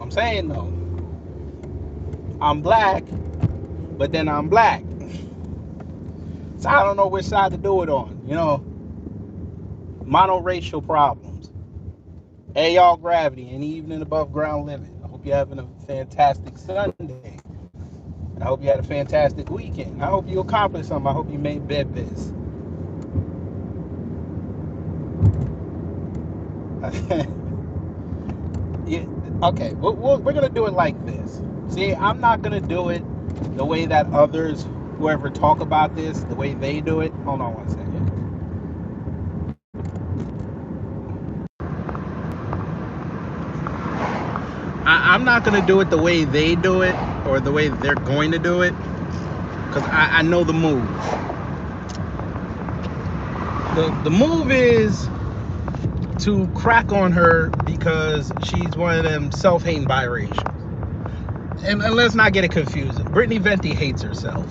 I'm saying though, I'm black, but then I'm black. So I don't know which side to do it on. Monoracial problems. Hey, y'all, gravity and evening above ground living. I hope you're having a fantastic Sunday. I hope you had a fantastic weekend. I hope you accomplished something. I hope you made bedvis. Yeah, okay, we're gonna do it like this. See, I'm not gonna do it the way that others, whoever talk about this, the way they do it. Hold on one second. I'm not gonna do it the way they do it or the way they're going to do it because I know the move. The move is to crack on her because she's one of them self-hating biracials. And let's not get it confused. Brittany Venti hates herself.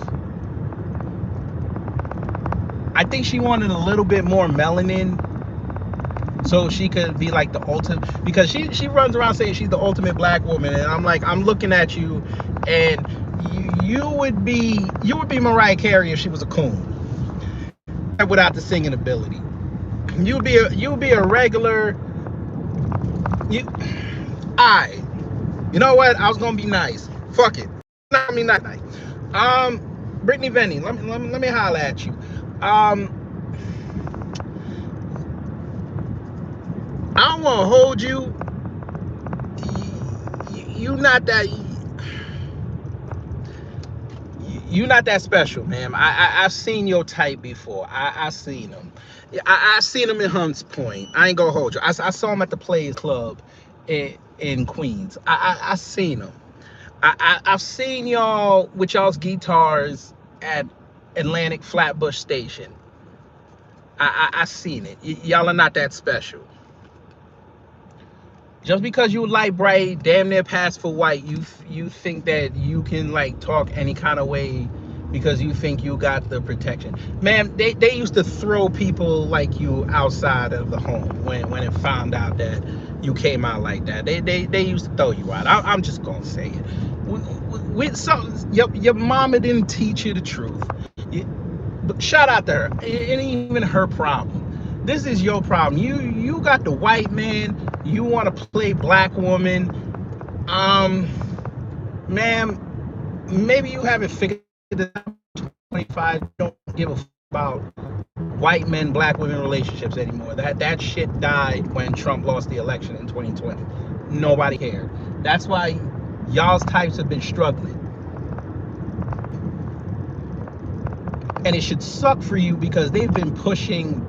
I think she wanted a little bit more melanin so she could be like the ultimate, because she runs around saying she's the ultimate black woman, and I'm like, I'm looking at you, and you would be Mariah Carey if she was a coon without the singing ability. You'd be a regular. You, I. You know what? I was gonna be nice. Fuck it. Not me not nice. Brittany Venti, let me holler at you. I don't want to hold you. You not that. You not that special, man. I've seen your type before. I seen him. I seen him in Hunts Point. I ain't gonna hold you. I saw him at the Plays Club in Queens. I seen him. I've seen y'all with y'all's guitars at Atlantic Flatbush Station. I seen it. Y'all are not that special. Just because you light bright, damn near pass for white, you think that you can like talk any kind of way because you think you got the protection. Man, they used to throw people like you outside of the home when it found out that you came out like that. They used to throw you out. I'm just gonna say it. Your mama didn't teach you the truth. But shout out to her. It ain't even her problem. This is your problem. You got the white man. You want to play black woman. Ma'am, maybe you haven't figured it out. 25. Don't give a about white men, black women relationships anymore. That shit died when Trump lost the election in 2020. Nobody cared. That's why y'all's types have been struggling. And it should suck for you because they've been pushing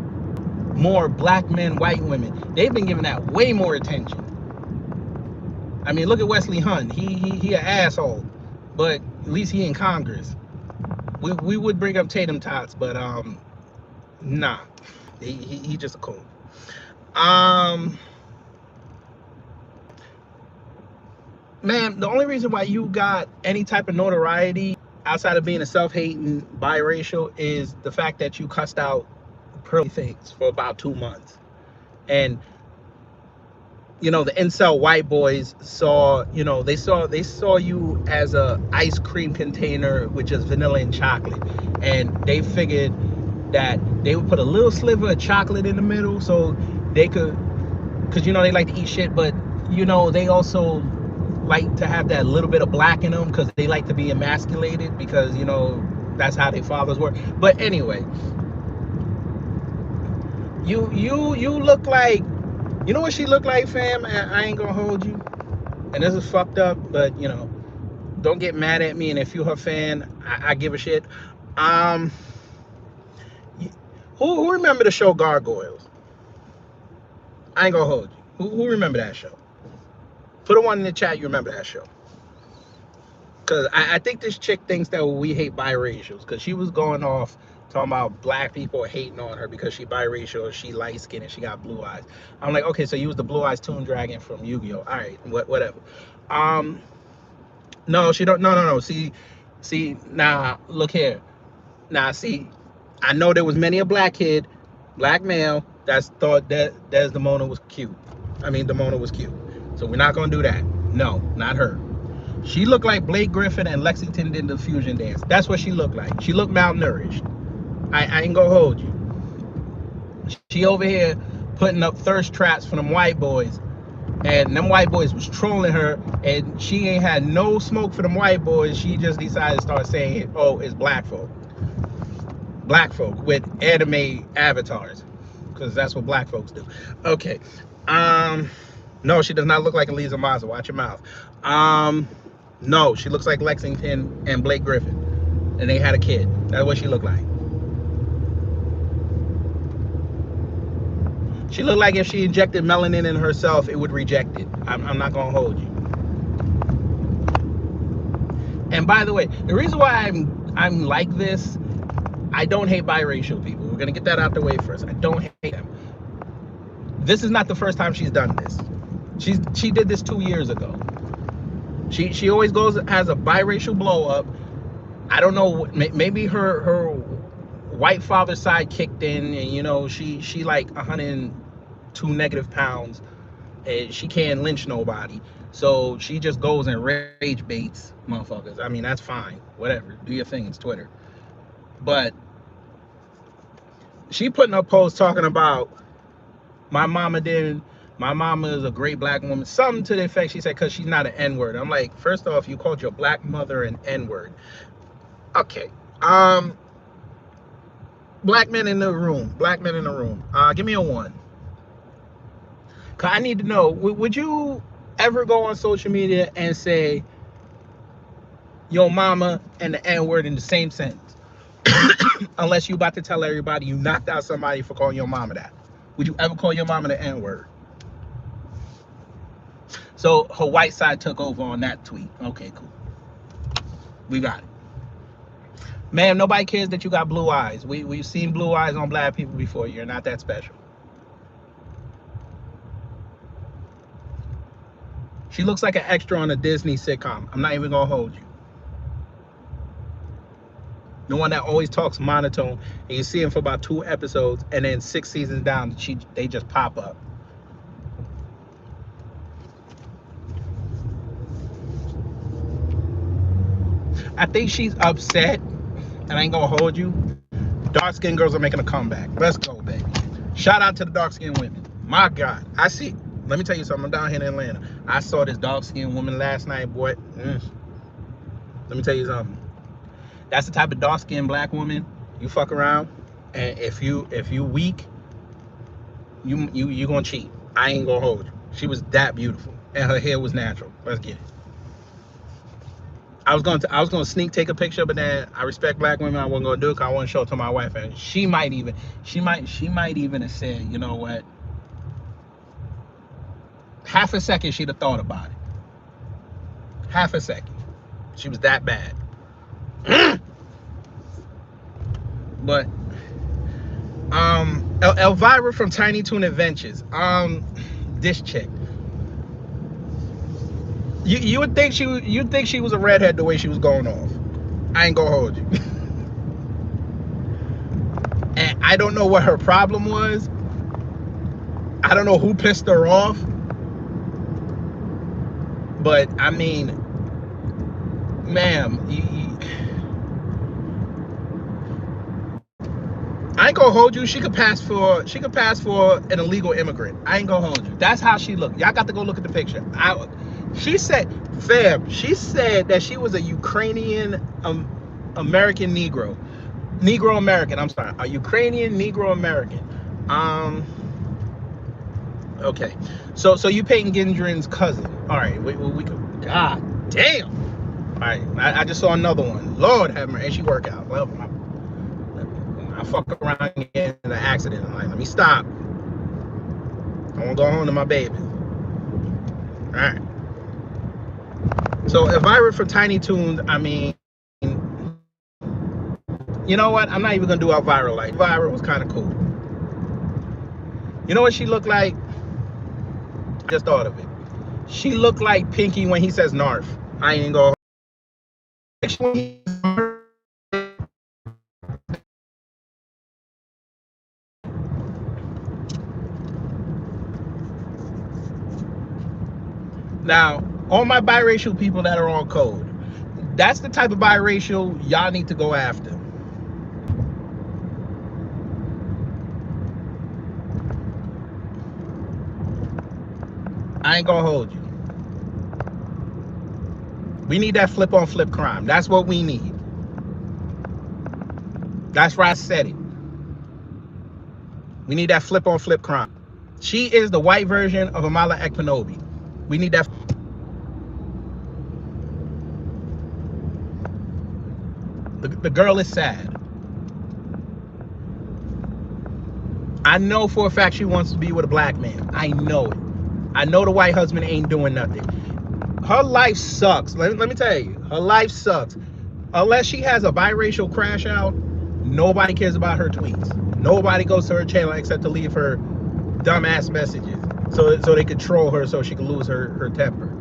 more black men, white women. They've been giving that way more attention. I mean, look at Wesley Hunt. He an asshole, but at least he in Congress. We would bring up Tatum Tots, but nah, he just a cool. Man, the only reason why you got any type of notoriety outside of being a self-hating biracial is the fact that you cussed out pearly things for about 2 months. And the incel white boys saw, they saw you as a ice cream container with just vanilla and chocolate, and they figured that they would put a little sliver of chocolate in the middle so they could, because they like to eat shit, but they also like to have that little bit of black in them because they like to be emasculated because that's how their fathers were. But anyway, you look like, what she looked like, fam? I ain't gonna hold you, and this is fucked up, but don't get mad at me, and if you're her fan, I give a shit. um who remember the show Gargoyles? I ain't gonna hold you. Who remember that show? Put a one in the chat. You remember that show? Because I think this chick thinks that we hate biracials because she was going off talking about black people hating on her because she biracial, she light skinned, and she got blue eyes. I'm like, okay, so you was the blue eyes Toon Dragon from Yu-Gi-Oh. All right, whatever. Um, no, she don't. No. See, now look here. Now see, I know there was many a black kid, black male, that's thought that Desdemona was cute. I mean, Demona was cute. So we're not gonna do that. No, not her. She looked like Blake Griffin and Lexington did the fusion dance. That's what she looked like. She looked malnourished. I ain't gonna hold you. She over here putting up thirst traps for them white boys, and them white boys was trolling her, and she ain't had no smoke for them white boys. She just decided to start saying, oh, it's black folk with anime avatars, because that's what black folks do. Okay. No, she does not look like Elisa Maza. Watch your mouth. No, she looks like Lexington and Blake Griffin, and they had a kid. That's what she looked like. She looked like if she injected melanin in herself, it would reject it. I'm not gonna hold you. And by the way, the reason why I'm like this, I don't hate biracial people. We're gonna get that out the way first. I don't hate them. This is not the first time she's done this. She did this 2 years ago. She always has a biracial blow up. I don't know, maybe her white father side kicked in, and you know she like 102 negative pounds, and she can't lynch nobody, so she just goes and rage baits motherfuckers. I mean, that's fine, whatever, do your thing, it's Twitter. But she putting up posts talking about my mama is a great black woman, something to the effect. She said because she's not an n-word. I'm like, first off, you called your black mother an n-word. Okay. Black men in the room. Give me a 1. Cause I need to know, would you ever go on social media and say your mama and the n-word in the same sentence? Unless you about to tell everybody you knocked out somebody for calling your mama that. Would you ever call your mama the n-word? So her white side took over on that tweet. Okay, cool. We got it. Ma'am, nobody cares that you got blue eyes. We've seen blue eyes on black people before. You're not that special. She looks like an extra on a Disney sitcom. I'm not even gonna hold you. The one that always talks monotone, and you see him for about 2 episodes, and then 6 seasons down, they just pop up. I think she's upset, and I ain't gonna hold you. Dark-skinned girls are making a comeback. Let's go, baby. Shout out to the dark-skinned women. My God, I see. Let me tell you something. I'm down here in Atlanta. I saw this dark-skinned woman last night, boy. Let me tell you something. That's the type of dark-skinned black woman you fuck around, and if you weak, you gonna cheat. I ain't gonna hold you. She was that beautiful, and her hair was natural. Let's get it. I was gonna sneak take a picture, but then I respect black women. I wasn't gonna do it because I want to show it to my wife, and she might even have said, you know what? Half a second she'd have thought about it. Half a second. She was that bad. But Elvira from Tiny Toon Adventures. This chick. You would think she was a redhead the way she was going off. I ain't gonna hold you. And I don't know what her problem was. I don't know who pissed her off. But I mean, ma'am, I ain't gonna hold you. She could pass for an illegal immigrant. I ain't gonna hold you. That's how she looked. Y'all got to go look at the picture. She said that she was a Ukrainian American Negro American. I'm sorry, a Ukrainian Negro American. Okay, so you Peyton Gendron's cousin. All right, we could. God damn. All right, I just saw another one. Lord have mercy. And she work out. Well, I fuck around and get in an accident. I'm like, let me stop. I want to go home to my baby. All right. So Elvira for Tiny Toons, I mean, you know what? I'm not even gonna do Elvira. Like, Elvira was kind of cool. You know what she looked like? Just thought of it. She looked like Pinky when he says Narf. I ain't gonna. Now, All my biracial people that are on code, that's the type of biracial y'all need to go after. I ain't gonna hold you. We need that flip on flip crime. That's what we need. That's why I said it. We need that flip on flip crime. She is the white version of Amala Ekpanobi. We need that. The girl is sad. I know for a fact she wants to be with a black man. I know it. I know the white husband ain't doing nothing. Her life sucks. Let me tell you, her life sucks. Unless she has a biracial crash out, nobody cares about her tweets. Nobody goes to her channel except to leave her dumbass messages so they could troll her so she could lose her temper.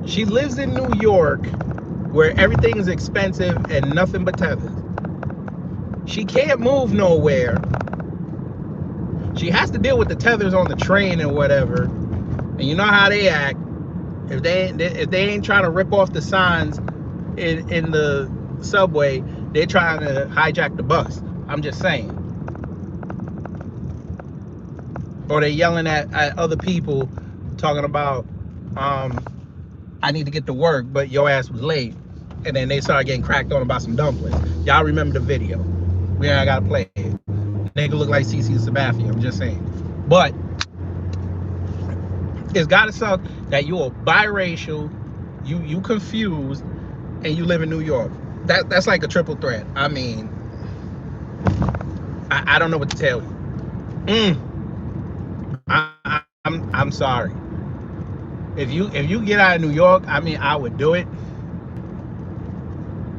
She lives in New York where everything is expensive and nothing but tethers. She can't move nowhere. She has to deal with the tethers on the train and whatever. And you know how they act. If they ain't trying to rip off the signs in the subway, they're trying to hijack the bus. I'm just saying. Or they're yelling at other people talking about, I need to get to work, but your ass was late. And then they started getting cracked on about some dumplings. Y'all remember the video. We ain't gotta play it. Nigga look like CC Sabathia, I'm just saying. But it's gotta suck that you're biracial, you confused, and you live in New York. That's like a triple threat. I mean, I don't know what to tell you. I'm sorry. If you get out of New York, I mean, I would do it.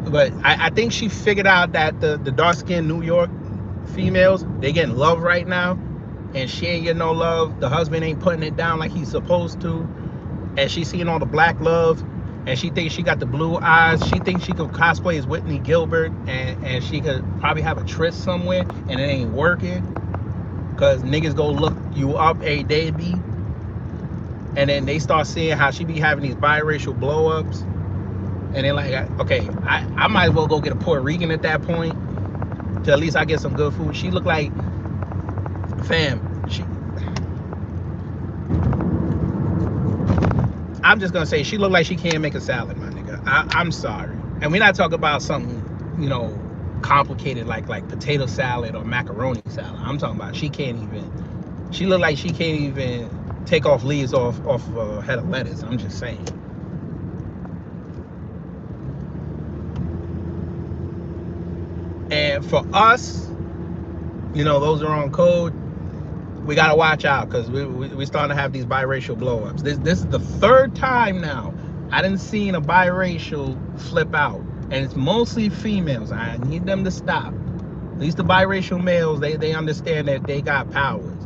But I think she figured out that the dark-skinned New York females, they getting love right now, and she ain't getting no love. The husband ain't putting it down like he's supposed to, and she's seeing all the black love, and she thinks she got the blue eyes. She thinks she could cosplay as Whitney Gilbert, and she could probably have a tryst somewhere, and it ain't working because niggas go look you up a day, B, and then they start seeing how she be having these biracial blow-ups, and they're like, okay, I might as well go get a Puerto Rican at that point, till at least I get some good food. She look like, fam, I'm just gonna say she look like she can't make a salad, my nigga. I'm sorry. And we're not talking about something, you know, complicated like potato salad or macaroni salad. I'm talking about she look like she can't even take off leaves off a head of lettuce. I'm just saying. And for us, you know, those are on code, we gotta watch out because we starting to have these biracial blow-ups. This is the third time now I done seen a biracial flip out, and it's mostly females. I need them to stop. At least the biracial males, they understand that they got powers.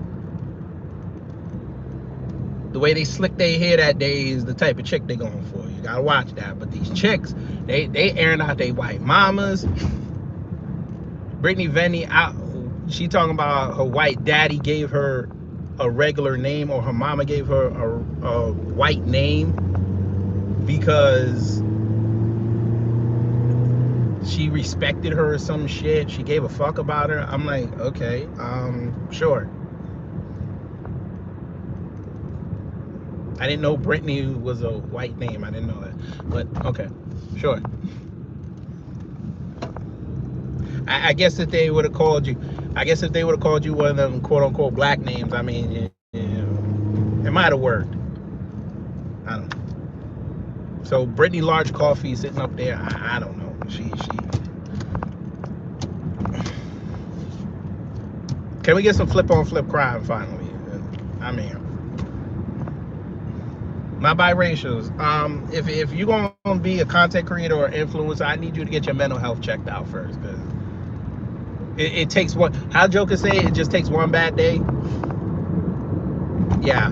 The way they slick their hair that day is the type of chick they going for. You gotta watch that. But these chicks, they airing out their white mamas. Brittany Venti out. She talking about her white daddy gave her a regular name, or her mama gave her a white name because she respected her or some shit. She gave a fuck about her. I'm like, okay, sure. I didn't know Brittany was a white name. I didn't know that, but okay, sure. I guess if they would have called you, one of them quote unquote black names, I mean, it might have worked. I don't know. So Brittany Large Coffee sitting up there, I don't know. She. Can we get some flip on flip crime finally? I mean, my biracials. If you're gonna be a content creator or influencer, I need you to get your mental health checked out first, because it takes one. How Joker say it just takes one bad day. Yeah.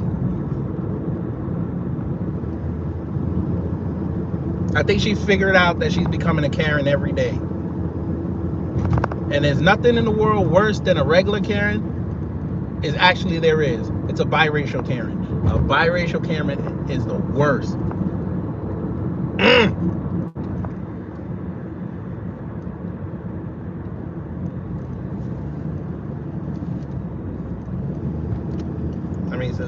I think she figured out that she's becoming a Karen every day. And there's nothing in the world worse than a regular Karen. There is. It's a biracial Karen. A biracial cameraman is the worst. I mean, so,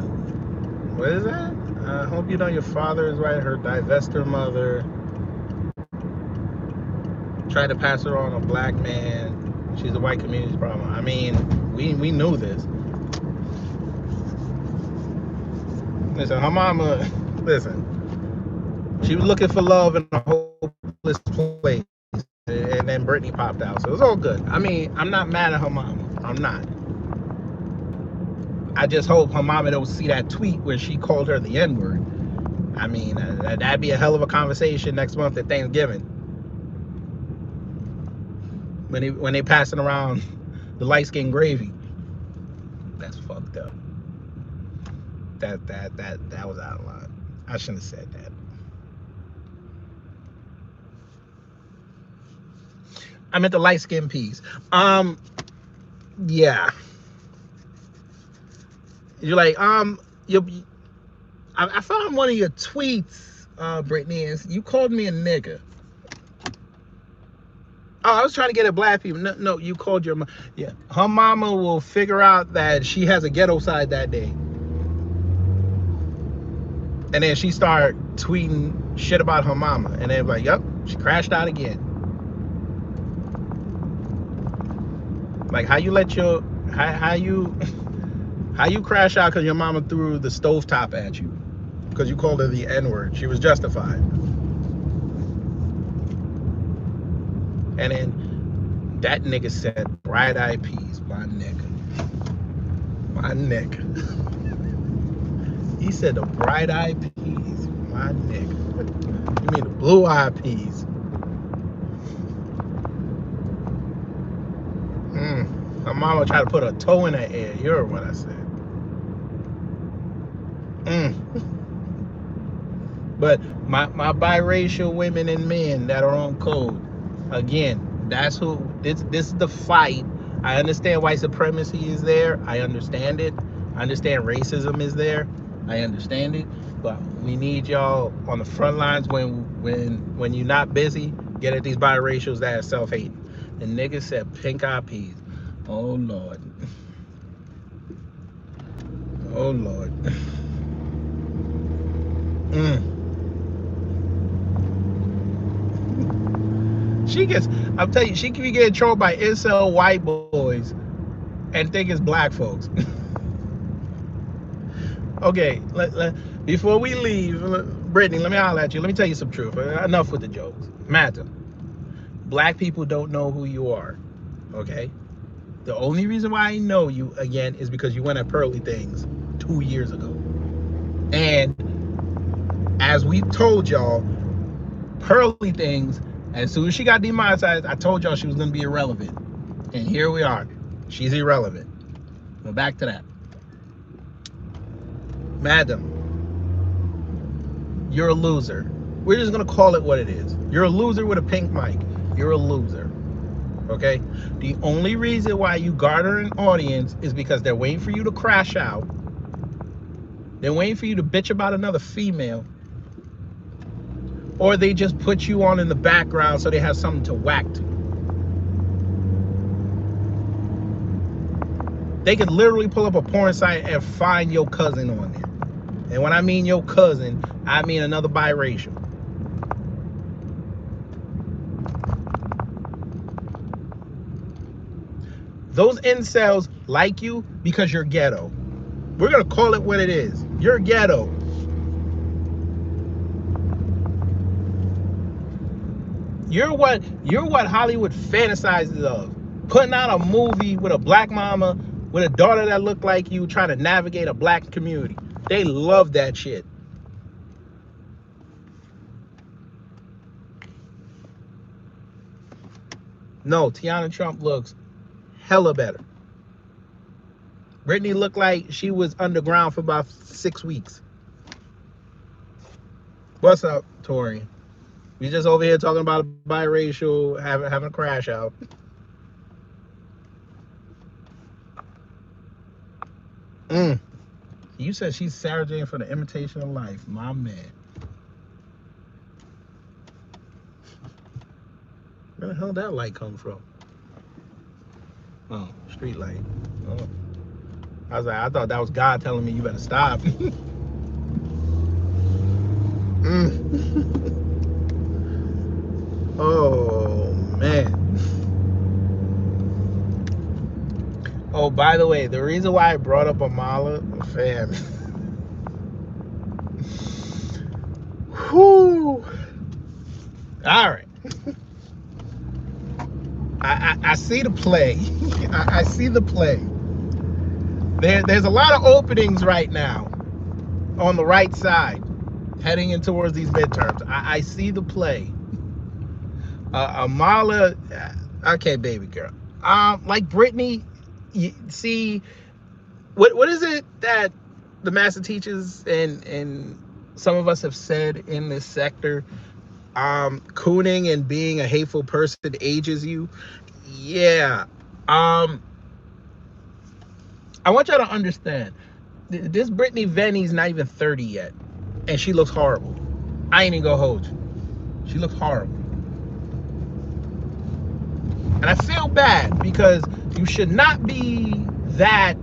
what is that? I hope you know your father is right. Her divester mother tried to pass her on a black man. She's a white community's problem. I mean, we knew this. Listen, her mama, listen, she was looking for love in a hopeless place, and then Brittany popped out, so it was all good. I mean, I'm not mad at her mama. I'm not. I just hope her mama don't see that tweet where she called her the N-word. I mean, that'd be a hell of a conversation next month at Thanksgiving. When they passing around the light skin gravy. That's fucked up. That was out of line. I shouldn't have said that. I meant the light skin piece. Yeah. You're like, I found one of your tweets, Brittany, and you called me a nigga. Oh, I was trying to get at black people. No, you called your mom. Yeah, her mama will figure out that she has a ghetto side that day, and then she start tweeting shit about her mama, and they're like, "Yep, she crashed out again." Like, how you let your how you crash out because your mama threw the stovetop at you because you called her the N-word? She was justified. And then that nigga said bright-eyed peas, my nigga. My nigga. He said the bright-eyed peas, my nigga. You mean the blue-eyed peas? My mama tried to put a toe in her ear. You heard what I said. But my biracial women and men that are on code, again, that's who, this is the fight. I understand white supremacy is there. I understand it. I understand racism is there. I understand it. But we need y'all on the front lines when you're not busy. Get at these biracials that are self-hating. The nigga said pink-eyed peas. Oh Lord. Oh Lord. She gets, I'm telling you, she can be getting trolled by incel white boys and think it's black folks. Okay, before we leave, Brittany, let me holler at you. Let me tell you some truth. Enough with the jokes. Matter. Black people don't know who you are. Okay? The only reason why I know you, again, is because you went at Pearly Things 2 years ago. And as we told y'all, Pearly Things, as soon as she got demonetized, I told y'all she was going to be irrelevant. And here we are. She's irrelevant. But back to that. Madam, you're a loser. We're just going to call it what it is. You're a loser with a pink mic. You're a loser. Okay? The only reason why you garner an audience is because they're waiting for you to crash out. They're waiting for you to bitch about another female. Or they just put you on in the background so they have something to whack to. They could literally pull up a porn site and find your cousin on there. And when I mean your cousin, I mean another biracial. Those incels like you because you're ghetto. We're going to call it what it is. You're ghetto. You're what Hollywood fantasizes of. Putting out a movie with a black mama, with a daughter that looked like you, trying to navigate a black community. They love that shit. No, Tiana Trump looks hella better. Brittany looked like she was underground for about 6 weeks. What's up, Tori? We just over here talking about a biracial having a crash out. You said she's Sarah Jane for the Imitation of Life. My man. Where the hell that light come from? Oh, street light. Oh. I was like, I thought that was God telling me you better stop. Oh, man. Oh, by the way, the reason why I brought up Amala, fam. Whew. All right. I see the play. I see the play. There's a lot of openings right now on the right side heading in towards these midterms. I see the play. Amala, okay, baby girl. Like Brittany, you see, what is it that the master teachers and some of us have said in this sector? Cooning and being a hateful person ages you. Yeah. I want y'all to understand. This Brittany Venti's not even 30 yet, and she looks horrible. I ain't even gonna hold you. She looks horrible. And I feel bad because you should not be that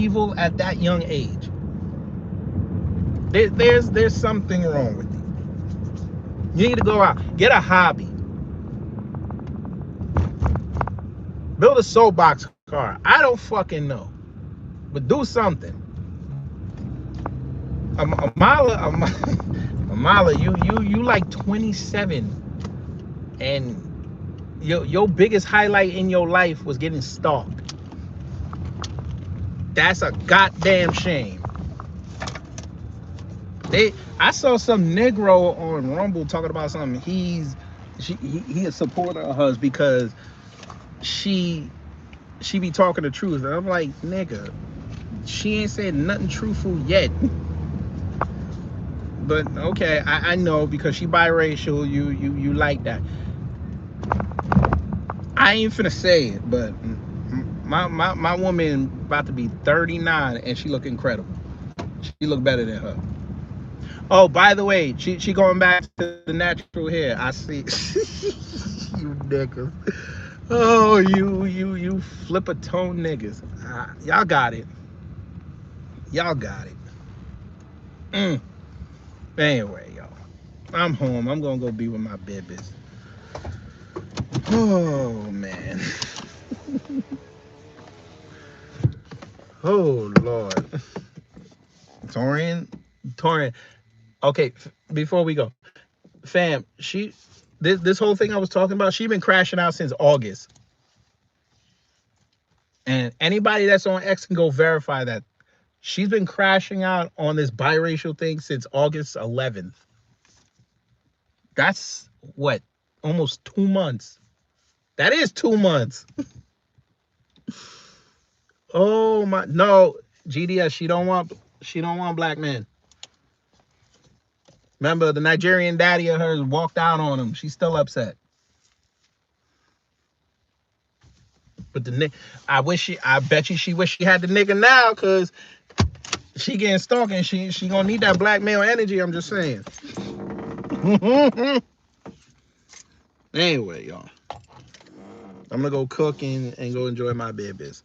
evil at that young age. There's something wrong with you. You need to go out, get a hobby, build a soapbox car. I don't fucking know, but do something. Amala, you like 27, and your biggest highlight in your life was getting stalked. That's a goddamn shame. I saw some Negro on Rumble talking about something. He a supporter of hers because she be talking the truth, and I'm like, nigga, she ain't said nothing truthful yet. But okay, I know because she biracial, you like that. I ain't finna say it, but my woman about to be 39 and she look incredible. She look better than her. Oh, by the way, she going back to the natural hair. I see. You niggas. Oh, you flip a tone niggas. Y'all got it. Y'all got it. Anyway, y'all, I'm home. I'm gonna go be with my babies. Oh man. Oh Lord. Torian. Okay, before we go, fam, this whole thing I was talking about, she been crashing out since August. And anybody that's on X can go verify that. She's been crashing out on this biracial thing since August 11th. That's what? Almost 2 months. That is 2 months. Oh my, no, GDS, she don't want black men. Remember, the Nigerian daddy of hers walked out on him. She's still upset. But I bet you she wish she had the nigga now, cause she getting stalked and she gonna need that black male energy. I'm just saying. Anyway, y'all, I'm gonna go cook and go enjoy my babies.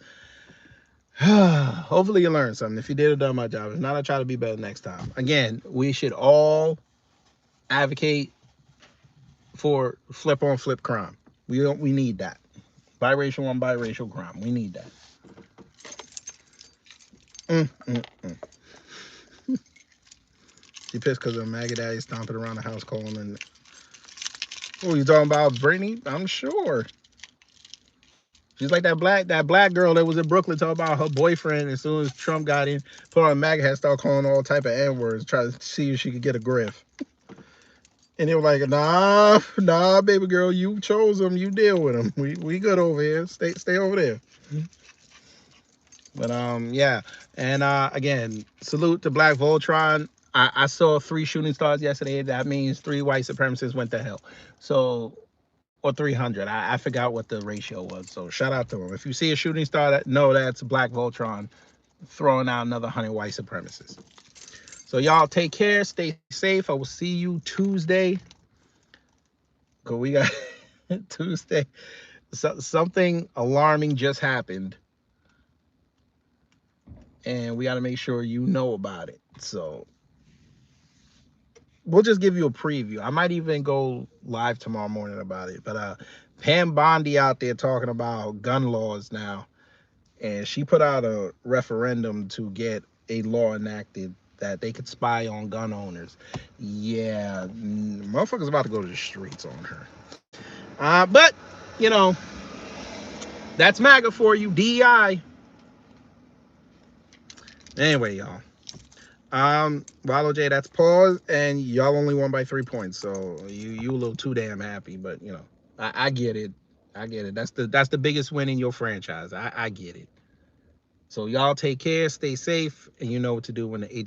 Hopefully you learned something. If you did, have done my job. If not, I'll try to be better next time. Again, we should all advocate for flip on flip crime. We need that. Biracial on biracial crime. We need that. She pissed because her maggot daddy stomping around the house calling and who you talking about, Brittany? I'm sure. She's like that black girl that was in Brooklyn talking about her boyfriend. As soon as Trump got in, put on a maggot hat, start calling all type of N-words, try to see if she could get a griff. And they were like, nah, baby girl, you chose him, you deal with him. We good over here. Stay over there. But yeah. And again, salute to Black Voltron. I saw 3 shooting stars yesterday. That means 3 white supremacists went to hell. So or 300. I forgot what the ratio was. So shout out to him. If you see a shooting star, that's Black Voltron throwing out another 100 white supremacists. So y'all take care, stay safe. I will see you Tuesday. Cause we got Tuesday. Something alarming just happened, and we got to make sure you know about it. So we'll just give you a preview. I might even go live tomorrow morning about it. But Pam Bondi out there talking about gun laws now, and she put out a referendum to get a law enacted that they could spy on gun owners. Yeah, motherfuckers about to go to the streets on her. But you know, that's MAGA for you, DEI. Anyway, y'all. Wallow J, that's pause, and y'all only won by 3 points, so you a little too damn happy, but you know, I get it. I get it. That's the biggest win in your franchise. I get it. So y'all take care, stay safe, and you know what to do when the